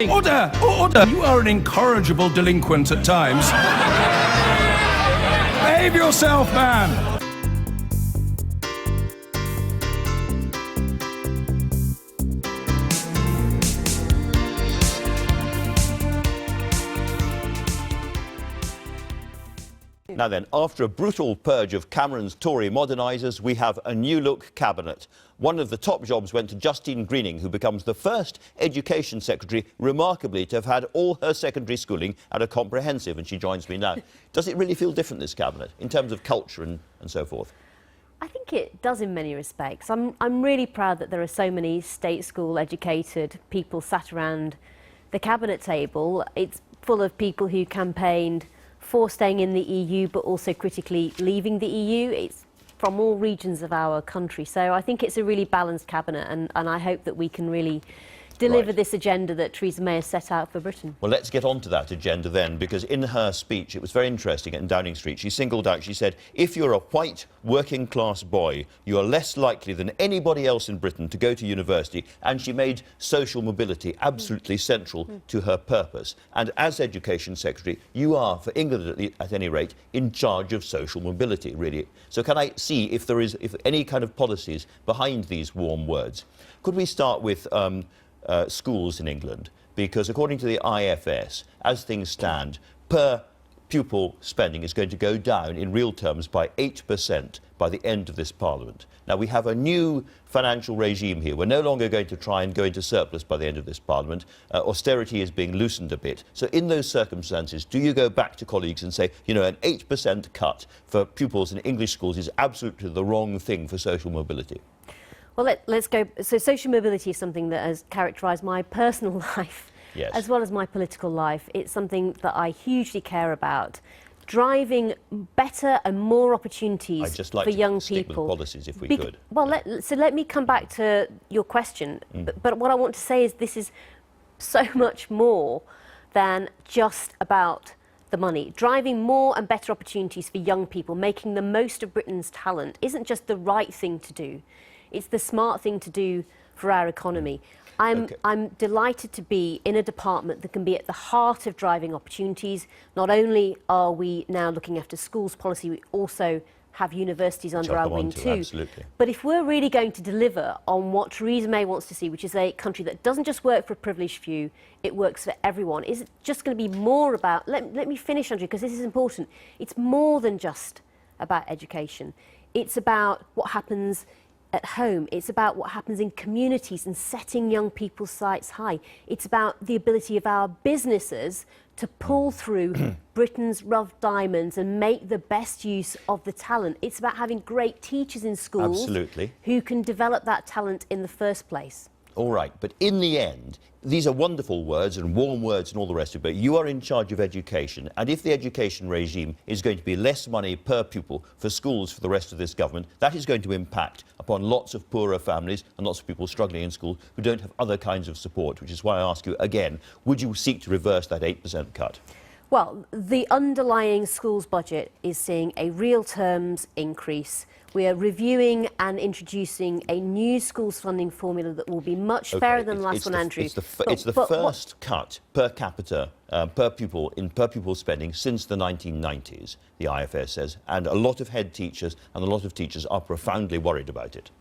Order! Order! You are an incorrigible delinquent at times. Behave yourself, man! Now then, after a brutal purge of Cameron's Tory modernisers, we have a new-look cabinet. One of the top jobs went to Justine Greening, who becomes the first Education Secretary, remarkably, to have had all her secondary schooling at a comprehensive, and she joins me now. Does it really feel different, this cabinet, in terms of culture and so forth? I think it does in many respects. I'm really proud that there are so many state school educated people sat around the cabinet table. It's full of people who campaigned for staying in the EU, but also critically leaving the EU. It's from all regions of our country. So I think it's a really balanced cabinet, and I hope that we can really deliver this agenda that Theresa May has set out for Britain. Well, let's get on to that agenda then, because in her speech, it was very interesting in Downing Street, she singled out, she said, if you're a white working class boy, you are less likely than anybody else in Britain to go to university, and she made social mobility absolutely central to her purpose. And as Education Secretary, you are, for England at any rate, in charge of social mobility, really. So can I see if there is any kind of policies behind these warm words? Could we start with schools in England, because according to the IFS, as things stand, per pupil spending is going to go down in real terms by 8% by the end of this Parliament. Now, we have a new financial regime here. We're no longer going to try and go into surplus by the end of this Parliament. Austerity is being loosened a bit. So in those circumstances, do you go back to colleagues and say, you know, an 8% cut for pupils in English schools is absolutely the wrong thing for social mobility? Well, let's go. So social mobility is something that has characterised my personal life, yes, as well as my political life. It's something that I hugely care about. Driving better and more opportunities I'd just like for to young stick people. With policies, if we could. Well, so let me come back to your question. But what I want to say is this is so much more than just about the money. Driving more and better opportunities for young people, making the most of Britain's talent, isn't just the right thing to do. It's the smart thing to do for our economy. I'm delighted to be in a department that can be at the heart of driving opportunities. Not only are we now looking after schools policy, we also have universities under our wing too. Absolutely. But if we're really going to deliver on what Theresa May wants to see, which is a country that doesn't just work for a privileged few, it works for everyone, is it just going to be more about... Let me finish, Andrew, because this is important. It's more than just about education. It's about what happens at home. It's about what happens in communities and setting young people's sights high. It's about the ability of our businesses to pull through Britain's rough diamonds and make the best use of the talent. It's about having great teachers in schools Absolutely. who can develop that talent in the first place. All right, but in the end, these are wonderful words and warm words and all the rest of it, but you are in charge of education, and if the education regime is going to be less money per pupil for schools for the rest of this government, that is going to impact upon lots of poorer families and lots of people struggling in school who don't have other kinds of support, which is why I ask you again, would you seek to reverse that 8% cut? Well, the underlying schools budget is seeing a real terms increase. We are reviewing and introducing a new schools funding formula that will be much fairer than the last one, Andrew. It's the first cut per capita, per pupil spending since the 1990s, the IFS says, and a lot of head teachers and a lot of teachers are profoundly worried about it.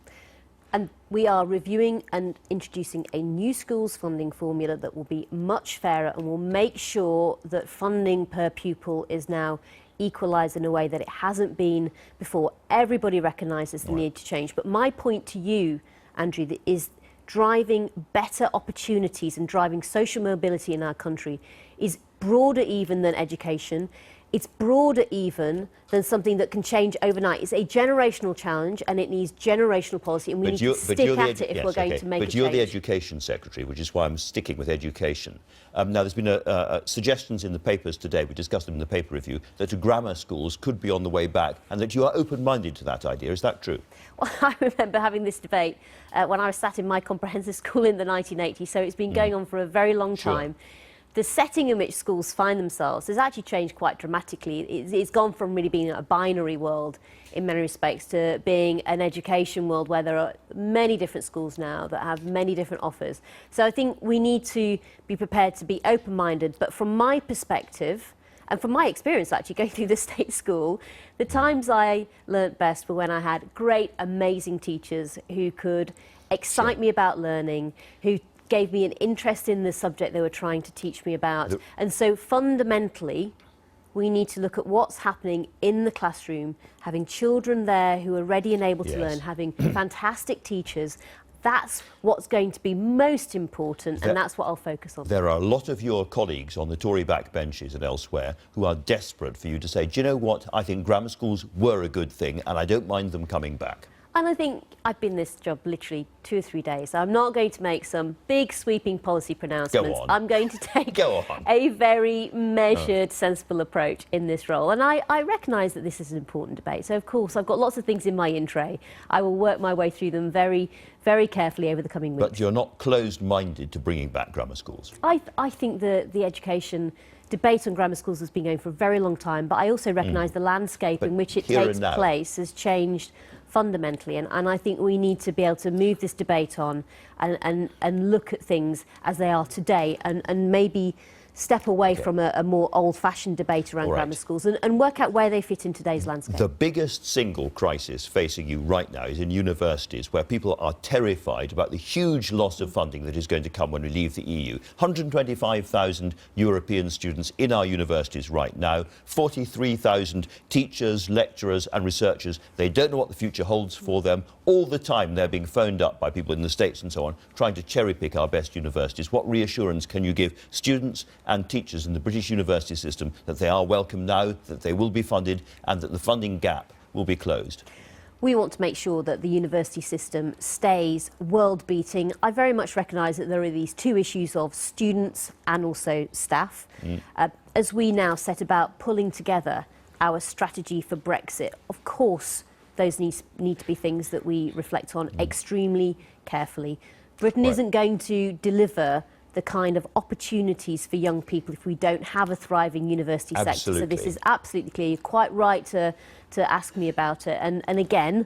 And we are reviewing and introducing a new schools funding formula that will be much fairer and will make sure that funding per pupil is now equalised in a way that it hasn't been before. Everybody recognises the need to change. But my point to you, Andrew, is driving better opportunities and driving social mobility in our country is broader even than education. It's broader even than something that can change overnight. It's a generational challenge and it needs generational policy, and we need to stick at it if we're going to make a change. But you're the Education Secretary, which is why I'm sticking with education. Now, there's been suggestions in the papers today, we discussed them in the paper review, that grammar schools could be on the way back and that you are open-minded to that idea. Is that true? Well, I remember having this debate when I was sat in my comprehensive school in the 1980s, so it's been going on for a very long time. the setting in which schools find themselves has actually changed quite dramatically. It's gone from really being a binary world in many respects to being an education world where there are many different schools now that have many different offers. So I think we need to be prepared to be open-minded, but from my perspective, and from my experience actually going through the state school, the times I learnt best were when I had great, amazing teachers who could excite me about learning, who gave me an interest in the subject they were trying to teach me about. And so fundamentally, we need to look at what's happening in the classroom, having children there who are ready and able to learn, having fantastic teachers. That's what's going to be most important, and that's what I'll focus on. There are a lot of your colleagues on the Tory backbenches and elsewhere who are desperate for you to say, do you know what, I think grammar schools were a good thing and I don't mind them coming back. And I think I've been in this job literally 2 or 3 days. I'm not going to make some big sweeping policy pronouncements. Go on. I'm going to take Go on. a very measured, sensible approach in this role. And I recognise that this is an important debate. So, of course, I've got lots of things in my in tray. I will work my way through them very, very carefully over the coming weeks. But you're not closed-minded to bringing back grammar schools? I think the education debate on grammar schools has been going for a very long time, but I also recognise the landscape in which it takes place has changed fundamentally, and I think we need to be able to move this debate on and look at things as they are today and maybe step away from a more old-fashioned debate around grammar schools and work out where they fit in today's landscape. The biggest single crisis facing you right now is in universities, where people are terrified about the huge loss of funding that is going to come when we leave the EU. 125,000 European students in our universities right now, 43,000 teachers, lecturers and researchers. They don't know what the future holds for them. All the time they're being phoned up by people in the States and so on, trying to cherry-pick our best universities. What reassurance can you give students and teachers in the British university system that they are welcome now, that they will be funded and that the funding gap will be closed? We want to make sure that the university system stays world-beating. I very much recognise that there are these two issues of students and also staff. As we now set about pulling together our strategy for Brexit, of course those need to be things that we reflect on extremely carefully. Britain isn't going to deliver the kind of opportunities for young people if we don't have a thriving university sector. So this is absolutely clear. You're quite right to ask me about it. And again,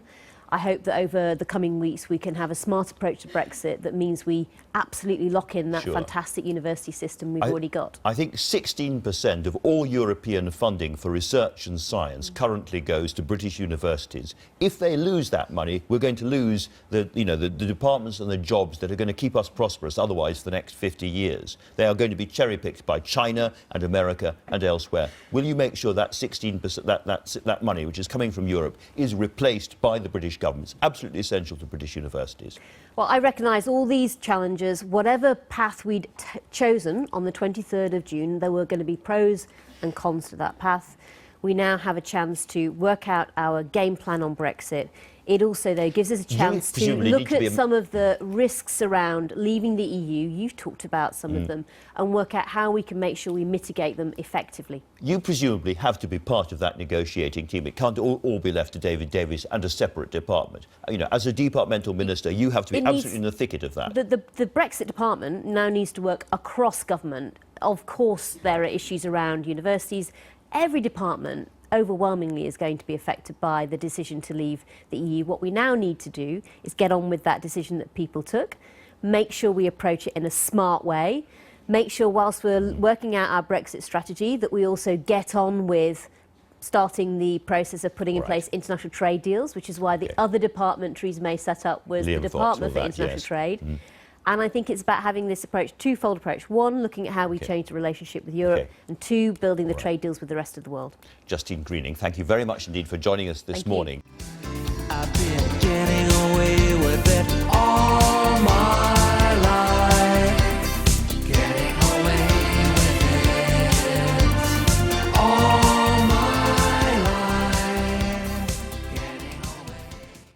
I hope that over the coming weeks we can have a smart approach to Brexit that means we absolutely lock in that fantastic university system we've already got. I think 16% of all European funding for research and science currently goes to British universities. If they lose that money, we're going to lose the departments and the jobs that are going to keep us prosperous otherwise for the next 50 years. They are going to be cherry-picked by China and America and elsewhere. Will you make sure that 16%, that money which is coming from Europe is replaced by the British government? It's absolutely essential to British universities. Well, I recognise all these challenges. Whatever path we'd chosen on the 23rd of June, there were going to be pros and cons to that path. We now have a chance to work out our game plan on Brexit. It also, though, gives us a chance to look at some of the risks around leaving the EU. You've talked about some of them, and work out how we can make sure we mitigate them effectively. You presumably have to be part of that negotiating team. It can't all be left to David Davis and a separate department. You know, as a departmental minister, you have to be absolutely in the thicket of that. The Brexit department now needs to work across government. Of course, there are issues around universities. Every department overwhelmingly is going to be affected by the decision to leave the EU. What we now need to do is get on with that decision that people took, make sure we approach it in a smart way, make sure whilst we're working out our Brexit strategy that we also get on with starting the process of putting in place international trade deals, which is why the other department Theresa May set up was the Department for International Trade. And I think it's about having this approach, twofold approach. One, looking at how we change the relationship with Europe, and two, building the trade deals with the rest of the world. Justine Greening, thank you very much indeed for joining us this morning. I've been getting away with it all.